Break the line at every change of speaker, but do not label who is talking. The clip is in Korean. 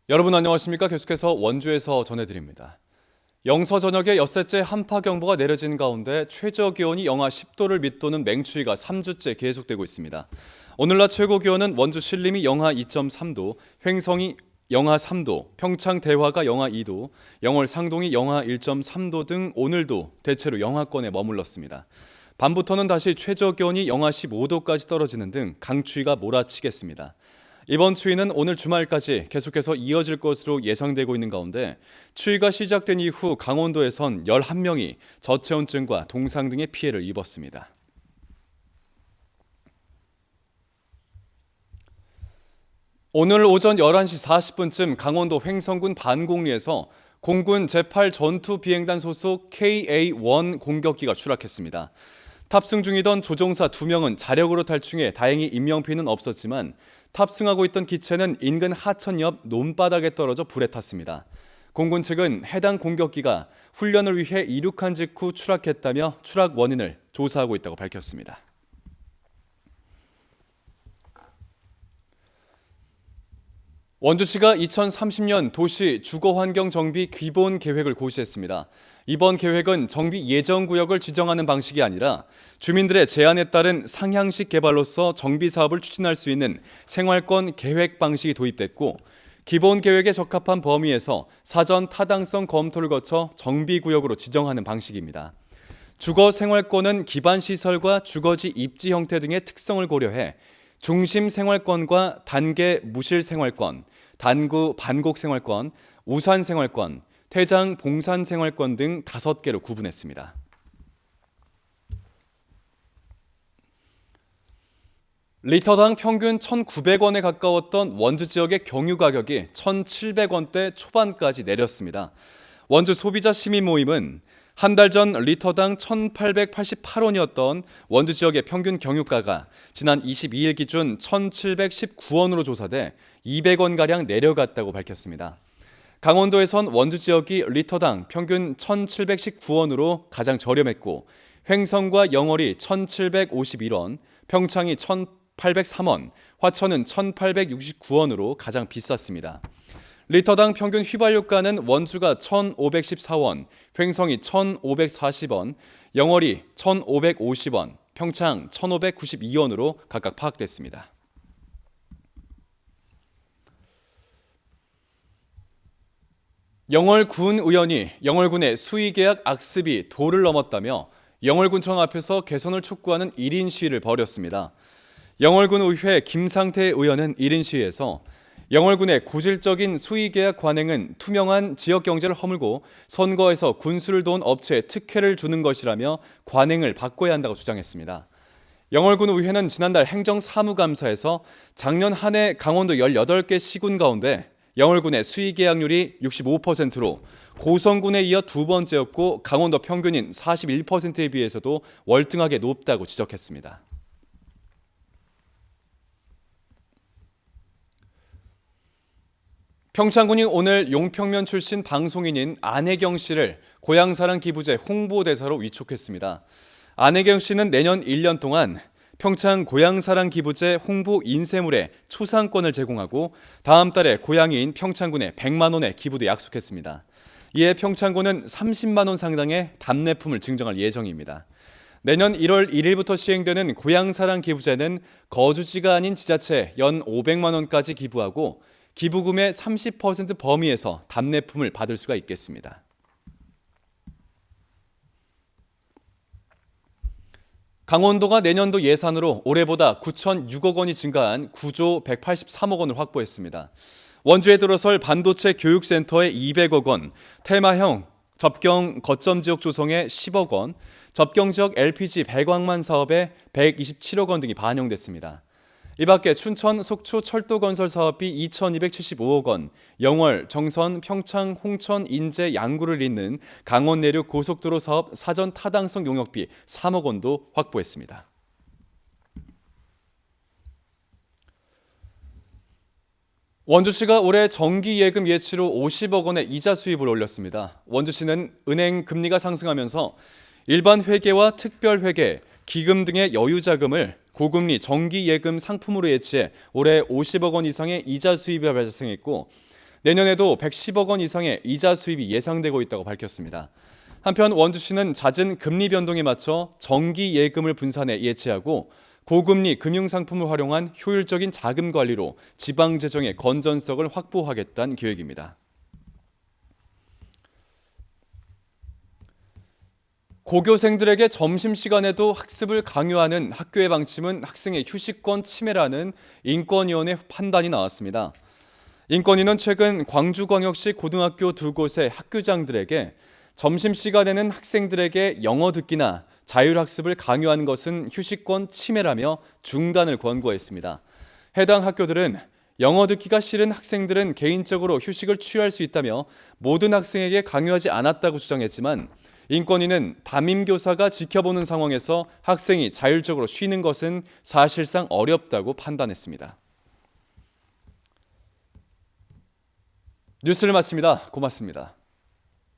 여러분 안녕하십니까? 계속해서 원주에서 전해드립니다. 영서 전역에 엿새째 한파경보가 내려진 가운데 최저기온이 영하 10도를 밑도는 맹추위가 3주째 계속되고 있습니다. 오늘 낮 최고기온은 원주 신림이 영하 2.3도, 횡성이 영하 3도, 평창 대화가 영하 2도, 영월 상동이 영하 1.3도 등 오늘도 대체로 영하권에 머물렀습니다. 밤부터는 다시 최저기온이 영하 15도까지 떨어지는 등 강추위가 몰아치겠습니다. 이번 추위는 오늘 주말까지 계속해서 이어질 것으로 예상되고 있는 가운데 추위가 시작된 이후 강원도에선 11명이 저체온증과 동상 등의 피해를 입었습니다. 오늘 오전 11시 40분쯤 강원도 횡성군 반곡리에서 공군 제8 전투비행단 소속 KA-1 공격기가 추락했습니다. 탑승 중이던 조종사 2명은 자력으로 탈중해 다행히 인명피해는 없었지만 탑승하고 있던 기체는 인근 하천 옆 논바닥에 떨어져 불에 탔습니다. 공군 측은 해당 공격기가 훈련을 위해 이륙한 직후 추락했다며 추락 원인을 조사하고 있다고 밝혔습니다. 원주시가 2030년 도시 주거환경 정비 기본 계획을 고시했습니다. 이번 계획은 정비 예정 구역을 지정하는 방식이 아니라 주민들의 제안에 따른 상향식 개발로서 정비 사업을 추진할 수 있는 생활권 계획 방식이 도입됐고 기본 계획에 적합한 범위에서 사전 타당성 검토를 거쳐 정비 구역으로 지정하는 방식입니다. 주거 생활권은 기반 시설과 주거지 입지 형태 등의 특성을 고려해 중심 생활권과 단계 무실 생활권, 단구 반곡 생활권, 우산 생활권, 태장 봉산 생활권 등 5개로 구분했습니다. 리터당 평균 1,900원에 가까웠던 원주 지역의 경유 가격이 1,700원대 초반까지 내렸습니다. 원주 소비자 시민 모임은 한 달 전 리터당 1,888원이었던 원주 지역의 평균 경유가가 지난 22일 기준 1,719원으로 조사돼 200원가량 내려갔다고 밝혔습니다. 강원도에선 원주 지역이 리터당 평균 1,719원으로 가장 저렴했고 횡성과 영월이 1,751원, 평창이 1,803원, 화천은 1,869원으로 가장 비쌌습니다. 리터당 평균 휘발유가는 원주가 1,514원, 횡성이 1,540원, 영월이 1,550원, 평창 1,592원으로 각각 파악됐습니다. 영월군 의원이 영월군의 수의계약 악습이 도를 넘었다며 영월군청 앞에서 개선을 촉구하는 1인 시위를 벌였습니다. 영월군 의회 김상태 의원은 1인 시위에서 영월군의 고질적인 수의계약 관행은 투명한 지역경제를 허물고 선거에서 군수를 도운 업체에 특혜를 주는 것이라며 관행을 바꿔야 한다고 주장했습니다. 영월군 의회는 지난달 행정사무감사에서 작년 한 해 강원도 18개 시군 가운데 영월군의 수의계약률이 65%로 고성군에 이어 두 번째였고 강원도 평균인 41%에 비해서도 월등하게 높다고 지적했습니다. 평창군이 오늘 용평면 출신 방송인인 안혜경 씨를 고향사랑 기부제 홍보대사로 위촉했습니다. 안혜경 씨는 내년 1년 동안 평창 고향사랑 기부제 홍보 인쇄물에 초상권을 제공하고 다음 달에 고향인 평창군에 100만 원의 기부도 약속했습니다. 이에 평창군은 30만 원 상당의 답례품을 증정할 예정입니다. 내년 1월 1일부터 시행되는 고향사랑 기부제는 거주지가 아닌 지자체에 연 500만 원까지 기부하고 기부금의 30% 범위에서 답례품을 받을 수가 있겠습니다. 강원도가 내년도 예산으로 올해보다 9,006억 원이 증가한 9조 183억 원을 확보했습니다. 원주에 들어설 반도체 교육센터에 200억 원, 테마형 접경 거점 지역 조성에 10억 원, 접경 지역 LPG 배광만 사업에 127억 원 등이 반영됐습니다. 이 밖에 춘천 속초 철도 건설 사업비 2,275억 원, 영월, 정선, 평창, 홍천, 인제, 양구를 잇는 강원 내륙 고속도로 사업 사전 타당성 용역비 3억 원도 확보했습니다. 원주시가 올해 정기예금 예치로 50억 원의 이자 수입을 올렸습니다. 원주시는 은행 금리가 상승하면서 일반 회계와 특별 회계, 기금 등의 여유 자금을 고금리 정기 예금 상품으로 예치해 올해 50억 원 이상의 이자 수입이 발생했고 내년에도 110억 원 이상의 이자 수입이 예상되고 있다고 밝혔습니다. 한편 원주시는 잦은 금리 변동에 맞춰 정기 예금을 분산해 예치하고 고금리 금융상품을 활용한 효율적인 자금 관리로 지방 재정의 건전성을 확보하겠다는 계획입니다. 고교생들에게 점심시간에도 학습을 강요하는 학교의 방침은 학생의 휴식권 침해라는 인권위원회 판단이 나왔습니다. 인권위는 최근 광주광역시 고등학교 두 곳의 학교장들에게 점심시간에는 학생들에게 영어 듣기나 자율학습을 강요하는 것은 휴식권 침해라며 중단을 권고했습니다. 해당 학교들은 영어 듣기가 싫은 학생들은 개인적으로 휴식을 취할 수 있다며 모든 학생에게 강요하지 않았다고 주장했지만 인권위는 담임교사가 지켜보는 상황에서 학생이 자율적으로 쉬는 것은 사실상 어렵다고 판단했습니다. 뉴스를 마칩니다. 고맙습니다.